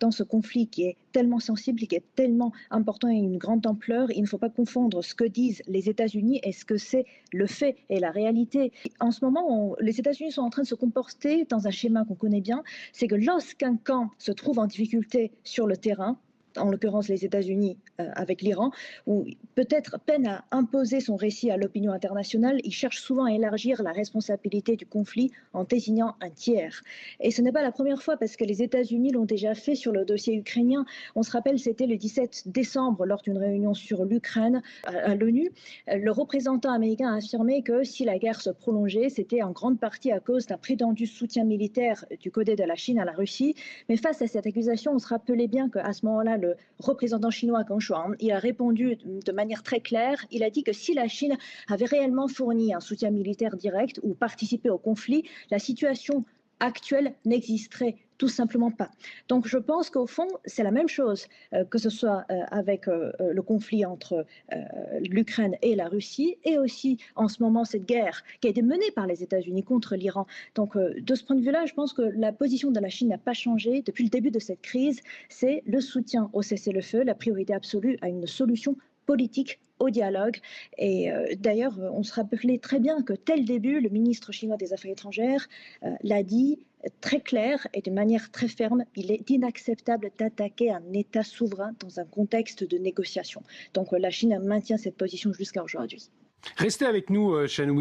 dans ce conflit qui est tellement sensible, qui est tellement important et une grande ampleur, il ne faut pas confondre ce que disent les États-Unis et ce que c'est le fait et la réalité. En ce moment, les États-Unis sont en train de se comporter dans un schéma qu'on connaît bien, c'est que lorsqu'un camp se trouve en difficulté sur le terrain, en l'occurrence les États-Unis avec l'Iran, ou peut-être peine à imposer son récit à l'opinion internationale, il cherche souvent à élargir la responsabilité du conflit en désignant un tiers. Et ce n'est pas la première fois parce que les États-Unis l'ont déjà fait sur le dossier ukrainien. On se rappelle, c'était le 17 décembre lors d'une réunion sur l'Ukraine à l'ONU. Le représentant américain a affirmé que si la guerre se prolongeait, c'était en grande partie à cause d'un prétendu soutien militaire du côté de la Chine à la Russie. Mais face à cette accusation, on se rappelait bien qu'à ce moment-là, le représentant chinois Geng Shuang, il a répondu de manière très claire. Il a dit que si la Chine avait réellement fourni un soutien militaire direct ou participé au conflit, la situation actuelle n'existerait tout simplement pas. Donc je pense qu'au fond, c'est la même chose, que ce soit avec le conflit entre l'Ukraine et la Russie, et aussi en ce moment cette guerre qui a été menée par les États-Unis contre l'Iran. Donc de ce point de vue-là, je pense que la position de la Chine n'a pas changé depuis le début de cette crise. C'est le soutien au cessez-le-feu, la priorité absolue à une solution politique au dialogue. Et d'ailleurs, on se rappelait très bien que dès le début, le ministre chinois des Affaires étrangères l'a dit très clair et de manière très ferme, il est inacceptable d'attaquer un État souverain dans un contexte de négociation. Donc la Chine maintient cette position jusqu'à aujourd'hui. Restez avec nous, Chanoui.